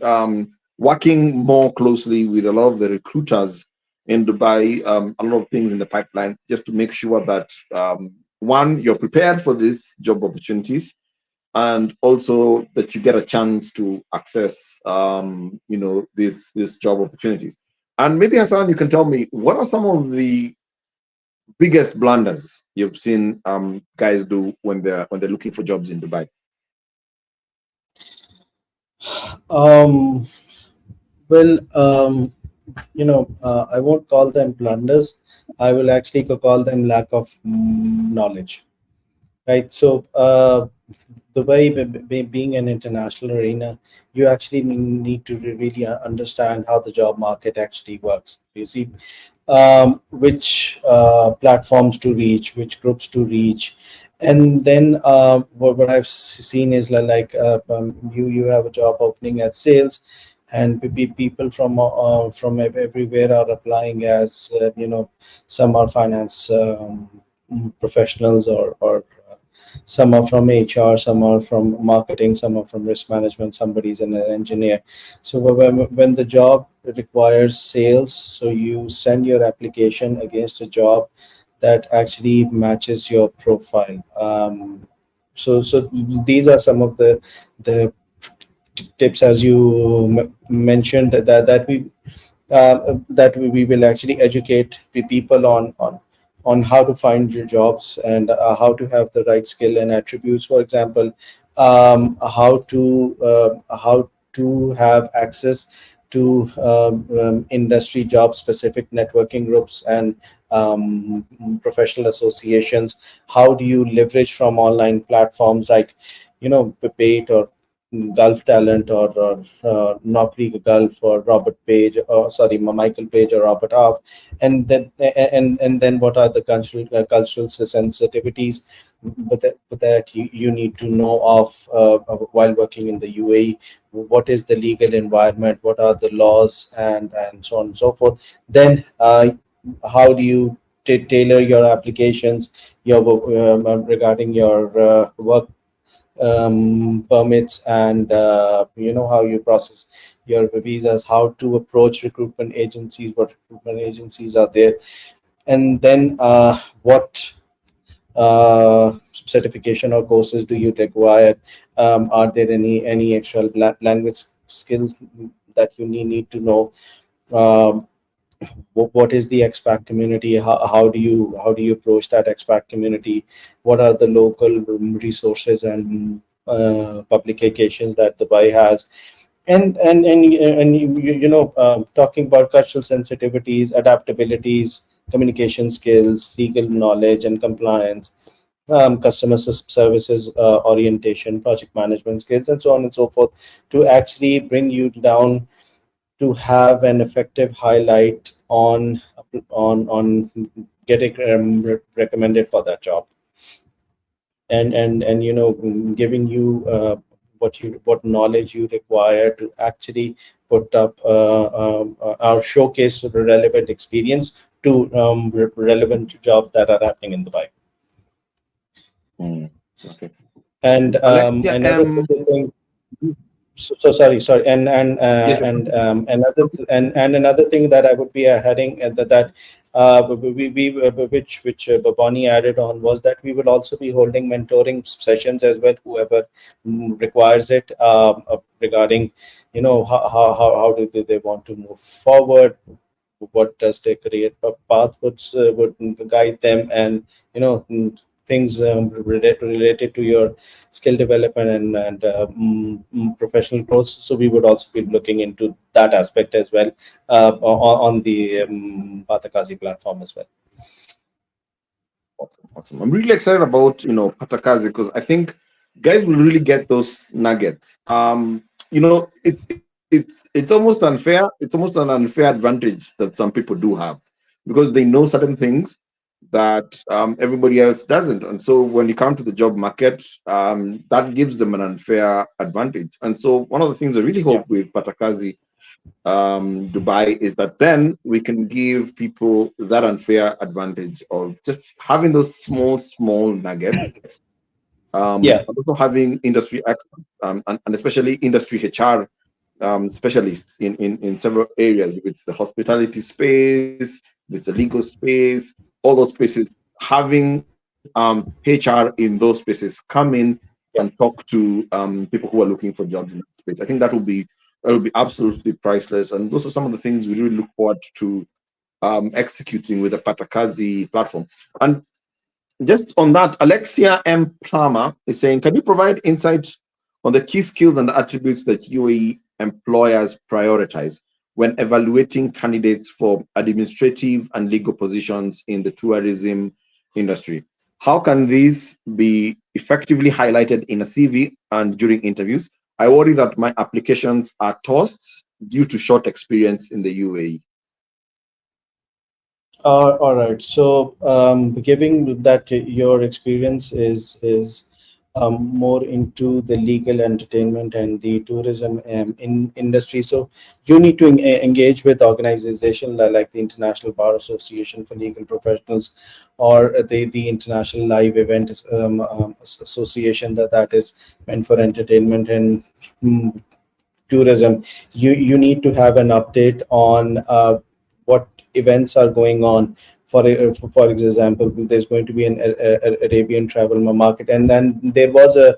working more closely with a lot of the recruiters in Dubai, a lot of things in the pipeline, just to make sure that one, you're prepared for these job opportunities, and also that you get a chance to access these job opportunities. And maybe, Hassan, you can tell me, what are some of the biggest blunders you've seen guys do when they're looking for jobs in Dubai? I won't call them blunders. I will actually call them lack of knowledge, right? So Dubai being an international arena, you actually need to really understand how the job market actually works. You see, which platforms to reach, which groups to reach, and then what I've seen is you have a job opening as sales, and people from everywhere are applying as some are finance professionals, or some are from HR, some are from marketing, some are from risk management, somebody's an engineer. So when the job requires sales, so you send your application against a job that actually matches your profile. So these are some of the tips, as you mentioned, that we will actually educate the people on how to find your jobs, and how to have the right skill and attributes. For example, how to have access to industry job specific networking groups and professional associations. How do you leverage from online platforms like Pate or Gulf Talent, or Naukri Gulf, or Robert Page, or sorry, Michael Page or Robert Half, and then what are the cultural sensitivities, but that you need to know while working in the UAE. What is the legal environment? What are the laws, and so on and so forth. Then how do you tailor your applications, regarding your work permits, and how you process your visas, how to approach recruitment agencies, what recruitment agencies are there, and then what certification or courses do you require. Are there any extra language skills that you need to know? um, what is the expat community? How do you approach that expat community? What are the local resources and publications that Dubai has? And talking about cultural sensitivities, adaptabilities, communication skills, legal knowledge and compliance, customer services orientation, project management skills, and so on and so forth, to actually bring you down to have an effective highlight on getting recommended for that job, and giving you what knowledge you require to actually put up or showcase relevant experience to relevant jobs that are happening in Dubai. Mm, okay. And Alexia, another thing. So sorry, yes, and another thing that I would be adding, which Bonnie added on, was that we will also be holding mentoring sessions as well, whoever requires it, regarding how do they want to move forward, what does their career path would guide them, and things related to your skill development and professional growth. So we would also be looking into that aspect as well, on the Pathakazi platform as well. awesome, awesome. I'm really excited about Patakazi, because I think guys will really get those nuggets. It's almost unfair. It's almost an unfair advantage that some people do have, because they know certain things that everybody else doesn't. And so when you come to the job market, that gives them an unfair advantage. And so one of the things I really Yeah. hope with Patakazi Dubai is that then we can give people that unfair advantage of just having those small nuggets, Yeah. and also having industry experts, and especially industry HR specialists in several areas. If it's the hospitality space, if it's the legal space, all those spaces, having HR in those spaces come in and Yeah. talk to people who are looking for jobs in that space. I think that will be absolutely priceless. And those are some of the things we really look forward to executing with the Patakazi platform. And just on that, Alexia M. Plummer is saying, can you provide insight on the key skills and attributes that UAE employers prioritize when evaluating candidates for administrative and legal positions in the tourism industry? How can these be effectively highlighted in a CV and during interviews? I worry that my applications are tossed due to short experience in the UAE. All right. So, giving that your experience is more into the legal entertainment and the tourism in industry, so you need to engage with organizations like the International Bar Association for Legal Professionals, or the International Live Event Association, that is meant for entertainment and mm, tourism. You need to have an update on what events are going on. For example, there's going to be an Arabian travel market, and then there was a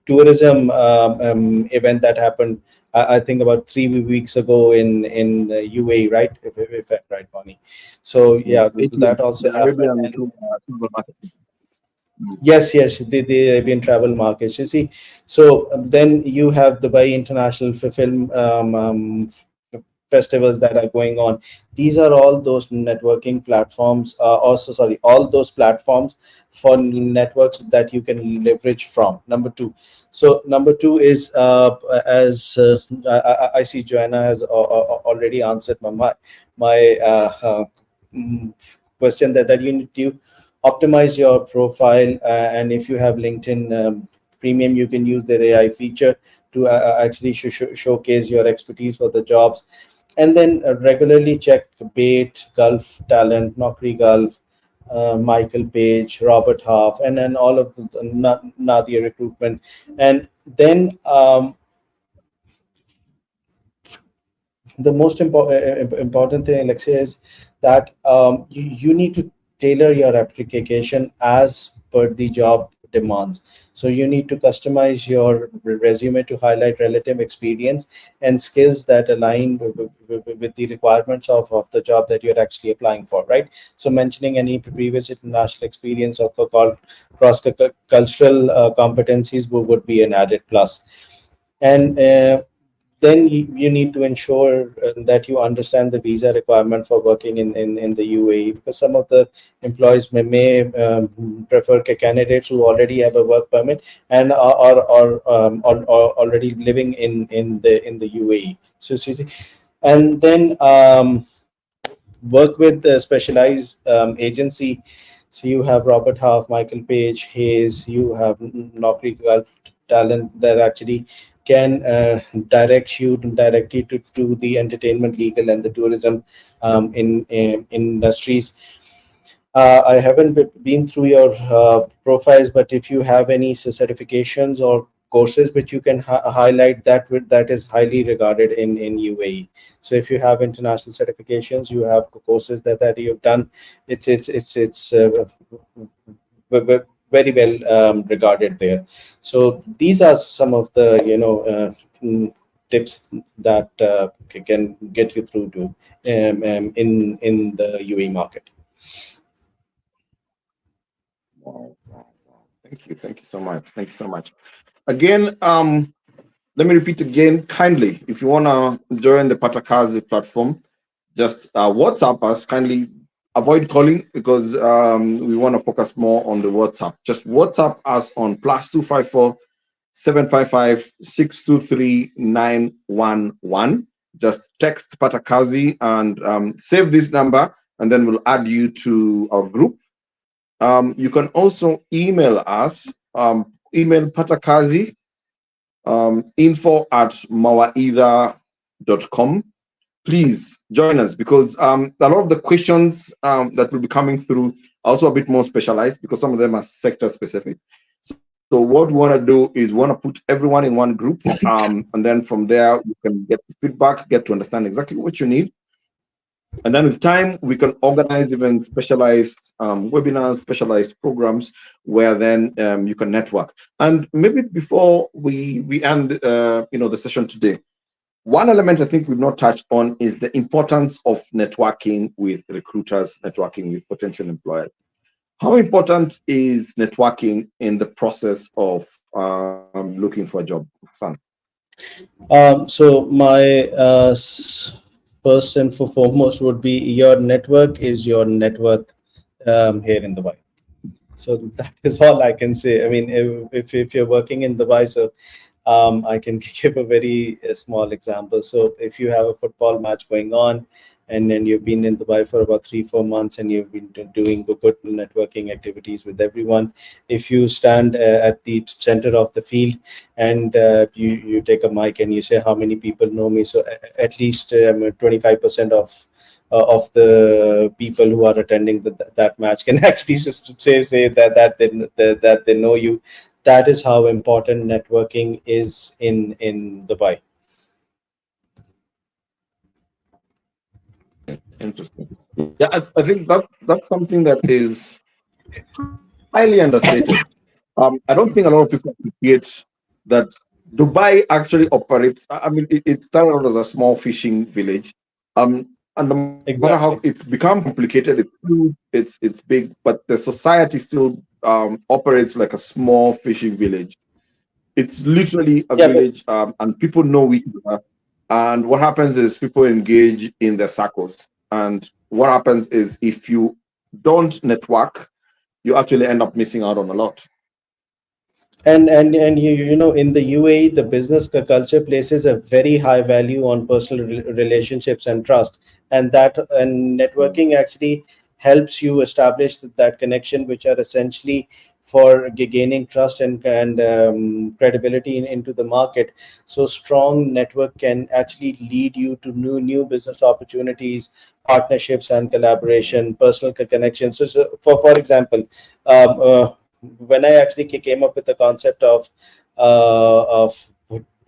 tourism event that happened, I think about 3 weeks ago in UAE, right? If I'm right, Bonnie. So yeah, ATM, that also the happened. Arabian And Travel Market. yes, the Arabian travel markets. You see, so then you have Dubai International Film festivals that are going on. These are all those networking platforms. Also, sorry, all those platforms for networks that you can leverage from. Number two. So number two is as I see Joanna has already answered my mm, question, that you need to optimize your profile, and if you have LinkedIn premium, you can use their AI feature to actually showcase your expertise for the jobs. And then regularly check Bait, Gulf Talent, Naukri Gulf, Michael Page, Robert Half, and then all of the Nadia recruitment. And then the most important thing, Alexia, is that you need to tailor your application as per the job demands. So you need to customize your resume to highlight relative experience and skills that align with the requirements of the job that you're actually applying for, right? So mentioning any previous international experience or cross cultural competencies would be an added plus. And then you need to ensure that you understand the visa requirement for working in the UAE, because some of the employees may prefer candidates who already have a work permit and are already living in the UAE. So see, and then work with the specialized agency. So you have Robert Half, Michael Page, Hayes, you have Naukri Gulf Talent that actually can direct you directly to the entertainment, legal, and the tourism in industries. I haven't been through your profiles, but if you have any certifications or courses which you can highlight, that is highly regarded in UAE. So if you have international certifications, you have courses that you've done, it's very well regarded there. So these are some of the tips that can get you through to in the UAE market. Wow, wow, wow. Thank you so much. Thank you so much. Again, let me repeat again kindly. If you wanna join the Patakazi platform, just WhatsApp us kindly. Avoid calling because we want to focus more on the WhatsApp. Just WhatsApp us on +254 755 623 911. Just text Patakazi and save this number, and then we'll add you to our group. You can also email us, email Patakazi, info@mawaida.com. Please join us because a lot of the questions that will be coming through are also a bit more specialized because some of them are sector specific. So what we want to do is we want to put everyone in one group, and then from there you can get feedback, get to understand exactly what you need. And then with time, we can organize even specialized webinars, specialized programs where then you can network. And maybe before we end, the session today, one element I think we've not touched on is the importance of networking with recruiters, networking with potential employers. How important is networking in the process of looking for a job, Hassan? So my first and foremost would be your network is your net worth here in Dubai. So that is all I can say. I mean, if you're working in Dubai, so I can give a very small example. So if you have a football match going on, and then you've been in Dubai for about 3 4 months, and you've been doing good networking activities with everyone, if you stand at the center of the field, and you take a mic and you say how many people know me, so at least 25% of the people who are attending that match can actually say that they know you. That is how important networking is in Dubai. Interesting. Yeah, I think that's something that is highly understated. I don't think a lot of people appreciate that Dubai actually operates. I mean, it started out as a small fishing village, and no matter how it's Exactly. become complicated, it's huge, it's big, but the society still operates like a small fishing village. It's literally a Yeah, but village, and people know each other. And what happens is people engage in their circles. And what happens is if you don't network, you actually end up missing out on a lot. and you know, in the UAE, the business culture places a very high value on personal relationships and trust, and networking actually helps you establish that connection, which are essentially for gaining trust and credibility into the market. So strong network can actually lead you to new business opportunities, partnerships and collaboration, personal connections. So for example, when I actually came up with the concept of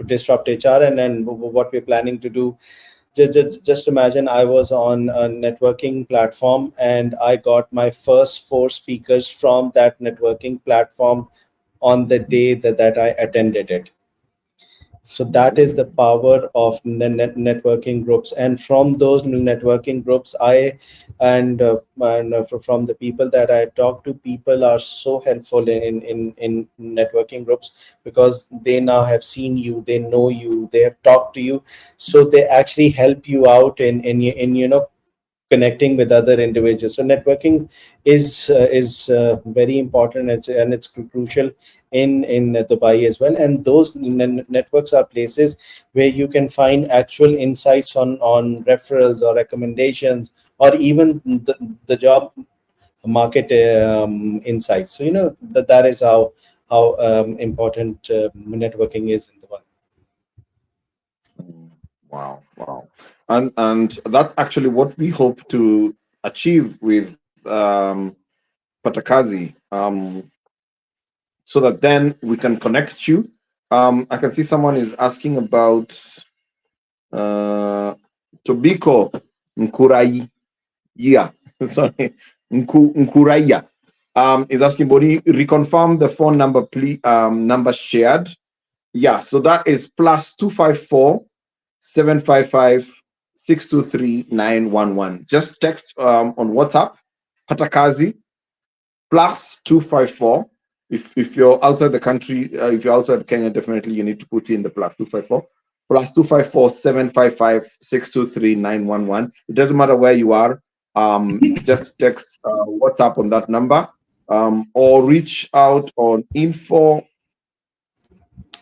disrupt HR, and what we're planning to do, just imagine I was on a networking platform and I got my first four speakers from that networking platform on the day that I attended it. So that is the power of networking groups, and from those networking groups I from the people that I talk to, people are so helpful in networking groups, because they now have seen you, they know you, they have talked to you, so they actually help you out in you know, connecting with other individuals. So networking is very important, and it's crucial in Dubai as well. And those networks are places where you can find actual insights on referrals or recommendations, or even the job market insights. So you know that is how important networking is in Dubai. Mm, wow, wow. And that's actually what we hope to achieve with Patakazi, so that then we can connect you. I can see someone is asking about uh, Tobiko Nkurai. Yeah, sorry, Nkuraya. Is asking Boni reconfirm the phone number, please. Number shared. Yeah, so that is plus 254 755 623 911. Just text on WhatsApp, Patakazi, plus 254. If you're outside the country, if you're outside Kenya, definitely you need to put in the plus 254. Plus 254 755 623 911. It doesn't matter where you are. Just text WhatsApp on that number, or reach out on info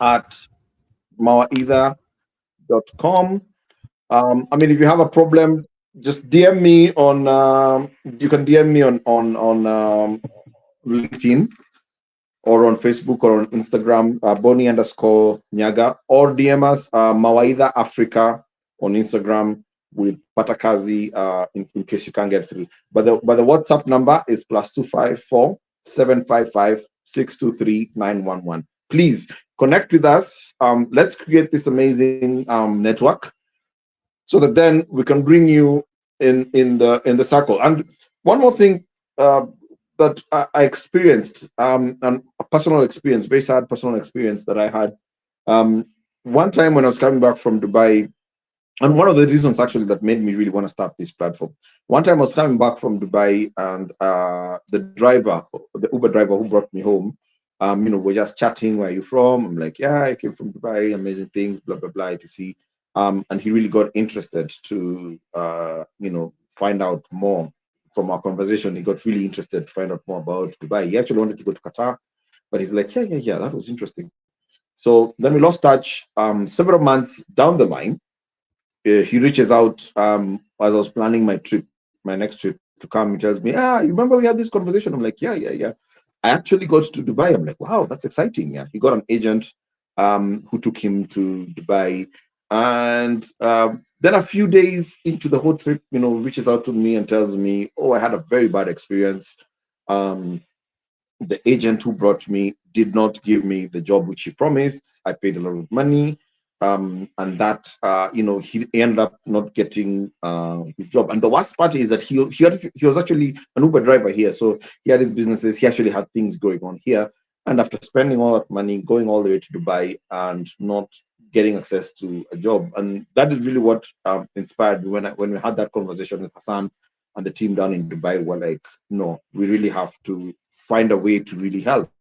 at mawaida.com. I mean, if you have a problem, just DM me on. You can DM me on LinkedIn, or on Facebook, or on Instagram, Boni underscore Nyaga, or DM us Mawaida Africa on Instagram with Patakazi, in case you can't get through. But the WhatsApp number is plus 254 755 623 911. Please connect with us. Let's create this amazing network, so that then we can bring you in the circle. And one more thing uh, that I experienced, and a personal experience, very sad personal experience that I had. Um, One time when I was coming back from Dubai, and one of the reasons actually that made me really want to start this platform. One time I was coming back from Dubai, and the Uber driver who brought me home, we're just chatting. Where are you from? I'm like, yeah, I came from Dubai, amazing things, blah blah blah, etc. And he really got interested to find out more. from our conversation, he got really interested to find out more about Dubai. He actually wanted to go to Qatar, but he's like, yeah, that was interesting. So then we lost touch. Several months down the line, he reaches out as I was planning my next trip to come. He tells me, you remember we had this conversation? I'm like, yeah. I actually got to Dubai. I'm like, wow, that's exciting. Yeah, he got an agent who took him to Dubai. And then a few days into the whole trip, reaches out to me and tells me, oh, I had a very bad experience. The agent who brought me did not give me the job which he promised. I paid a lot of money. And that, he ended up not getting his job. And the worst part is that he was actually an Uber driver here. So he had his businesses. He actually had things going on here. And after spending all that money, going all the way to Dubai and not getting access to a job. And that is really what inspired me when we had that conversation with Hassan and the team down in Dubai. Were like, no, we really have to find a way to really help.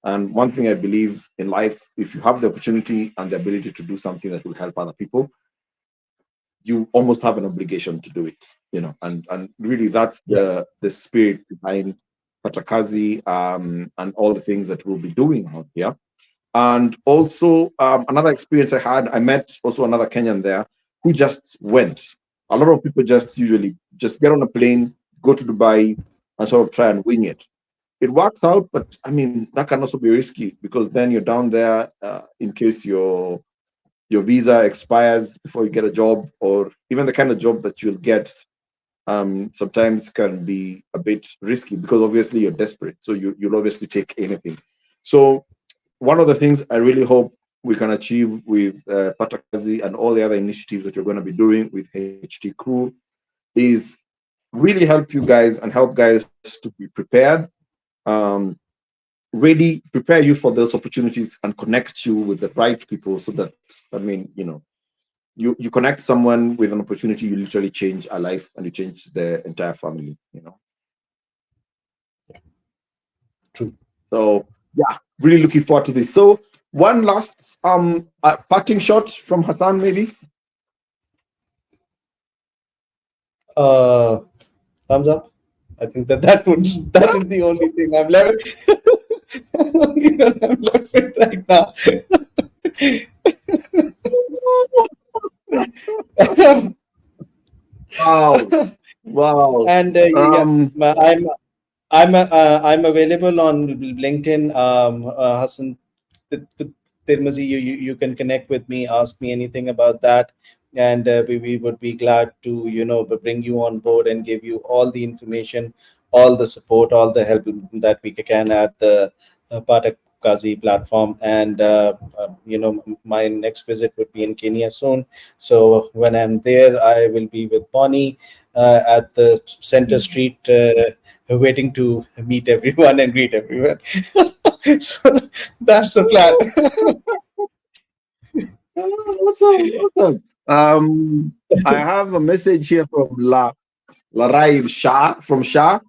And one thing I believe in life, if you have the opportunity and the ability to do something that will help other people, you almost have an obligation to do it, and really that's the spirit behind Patakazi and all the things that we'll be doing out here. And also another experience I had, I met also another Kenyan there who just went. A lot of people usually just get on a plane, go to Dubai and sort of try and wing it. It worked out, but I mean, that can also be risky because then you're down there in case your visa expires before you get a job, or even the kind of job that you'll get sometimes can be a bit risky because obviously you're desperate. So you'll obviously take anything. So one of the things I really hope we can achieve with Patakazi and all the other initiatives that you're going to be doing with HT Crew is really help you guys and help guys to be prepared. Really prepare you for those opportunities and connect you with the right people so that, you connect someone with an opportunity, you literally change a life and you change the entire family, True. So yeah, really looking forward to this. So one last parting shot from Hassan, maybe. Thumbs up. I think that is the only thing I'm left. I'm left with right now. Wow. And I'm available on LinkedIn. Hassan Tirmizi, you can connect with me, ask me anything about that, and we would be glad to bring you on board and give you all the information, all the support, all the help that we can at the Patakazi platform. And my next visit would be in Kenya soon. So when I'm there, I will be with Bonnie at the Center Street, waiting to meet everyone and greet everyone. So that's the plan. Awesome. I have a message here from Laraib Shah from Shah.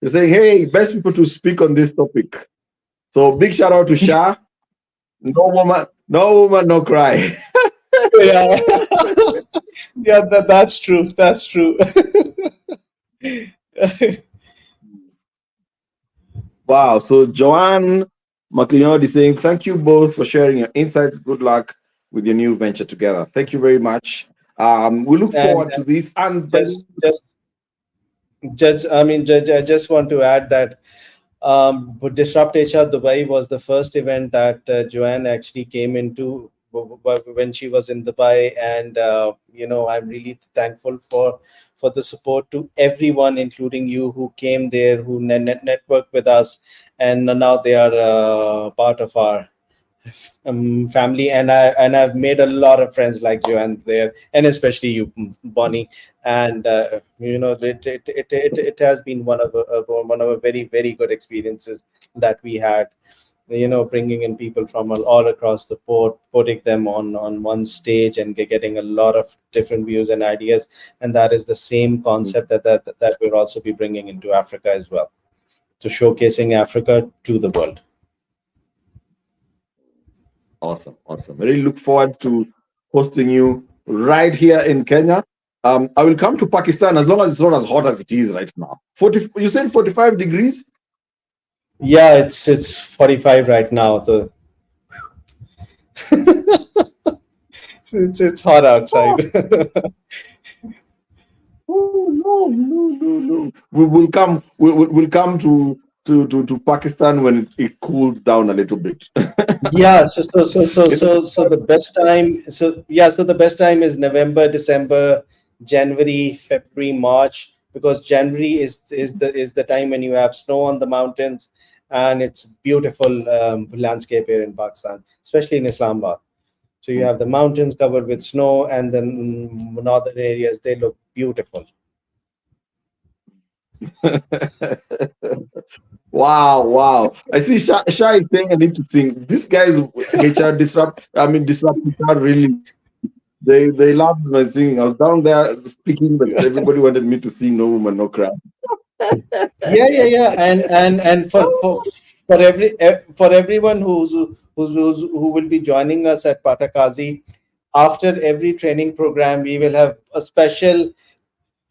They're saying, hey, best people to speak on this topic. So big shout out to Shah. No woman, no cry. Yeah. Yeah, that's true. That's true. Wow. So Joanne McLeod is saying, thank you both for sharing your insights. Good luck with your new venture together. Thank you very much. We look forward to this. And I just want to add that Disrupt HR Dubai was the first event that Joanne actually came into when she was in Dubai, and I'm really thankful for the support to everyone, including you, who came there, who networked with us, and now they are part of our family. And I've made a lot of friends like Joanne there, and especially you, Bonnie. And it has been one of a very, very good experiences that we had, bringing in people from all across the port, putting them on one stage and getting a lot of different views and ideas. And that is the same concept that we'll also be bringing into Africa as well, to showcasing Africa to the world. Awesome. I really look forward to hosting you right here in Kenya. I will come to Pakistan as long as it's not as hot as it is right now. 40, you said 45 degrees? Yeah, it's 45 right now. So it's hot outside. Oh, oh no, no, no, no. We will come. We'll come to Pakistan when it cools down a little bit. Yeah, so It's- the best time, so the best time is November, December, January, February, March, because January is the time when you have snow on the mountains, and it's beautiful landscape here in Pakistan, especially in Islamabad. So you have the mountains covered with snow, and then northern areas, they look beautiful. Wow, wow. I see Shah is saying I need to sing. These guys HR disrupt really. They loved my singing. I was down there speaking, but everybody wanted me to sing No Woman, No Cry. Yeah, and for everyone who will be joining us at Patakazi, after every training program, we will have a special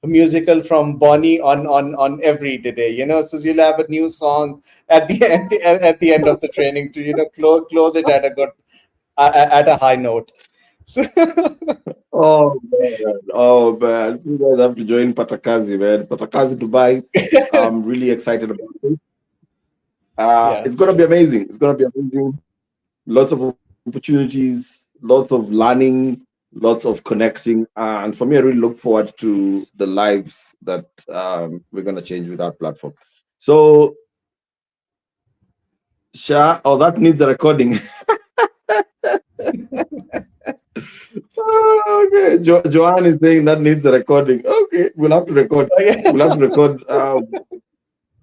musical from Bonnie on every day. So you'll have a new song at the end of the training to close it at a good at a high note. So, Oh man, oh man. You guys have to join Patakazi, man. Patakazi Dubai. I'm really excited about it. yeah, It's gonna be amazing. It's gonna be amazing. Lots of opportunities, lots of learning, lots of connecting. And for me, I really look forward to the lives that we're gonna change with our platform. So Sha, oh, that needs a recording. Okay, Joanne is saying that needs a recording. Okay, we'll have to record. oh, yeah. We'll have to record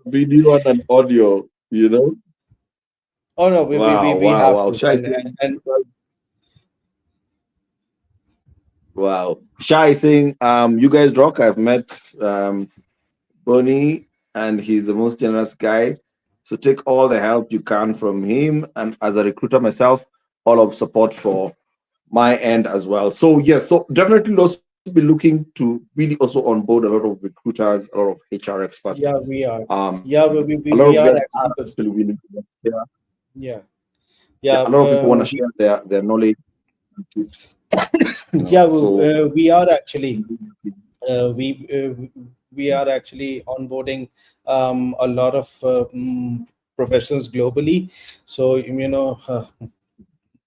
video and an audio. You know. Oh no, Wow, we wow, have wow. to, Shai is saying, wow. Shai is saying, you guys rock. I've met Bonnie, and he's the most generous guy. So take all the help you can from him. And as a recruiter myself, all of support for my end as well. So yes, so definitely also be looking to really also onboard a lot of recruiters, a lot of HR experts. yeah, we are. Um, Yeah, a lot we of are guys are actually good. actually willing to share. Yeah, Yeah, yeah, a lot of people want to share their knowledge and tips. yeah. So We are actually uh, we we are actually onboarding a lot of professionals globally. So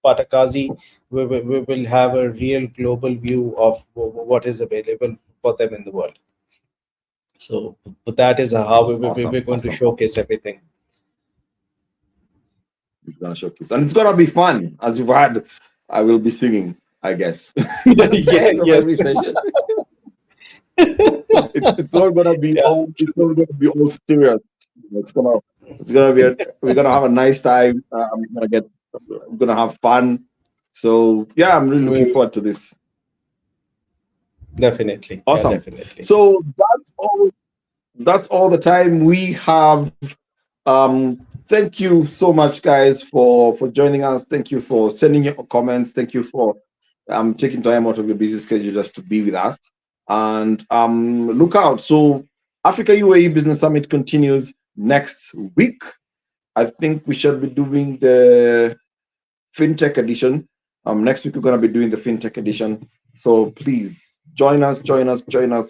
Patakazi, we will have a real global view of what is available for them in the world. So but that is how awesome, we're going to awesome. showcase everything. It's gonna showcase, and it's gonna be fun. As you've had, I will be singing, I guess, at the Yeah, end of every yes. session. It's not gonna be Yeah, all. It's not gonna be all serious. It's gonna. It's gonna be. We're gonna have a nice time. I'm gonna have fun. So yeah, I'm really looking we, forward to this. definitely. Yeah, Awesome. definitely. So that's all the time we have. Thank you so much, guys, for joining us. Thank you for sending your comments. Thank you for taking time out of your busy schedule just to be with us. And look out. So Africa UAE Business Summit continues next week. I think we should be doing the FinTech edition. Next week we're going to be doing the FinTech edition. So please join us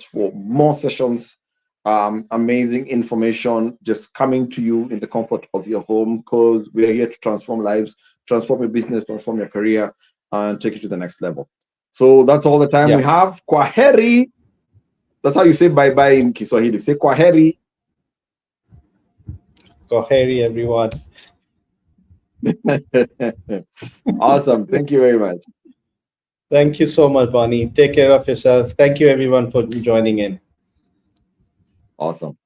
for more sessions. Amazing information just coming to you in the comfort of your home, because we are here to transform lives, transform your business, transform your career, and take you to the next level. So that's all the time we Yeah. have. Kwaheri. That's how you say bye bye in Kiswahili. Say kwaheri. Go Harry, everyone. Awesome. Thank you very much. Thank you so much, Bonnie. Take care of yourself. Thank you, everyone, for joining in. Awesome.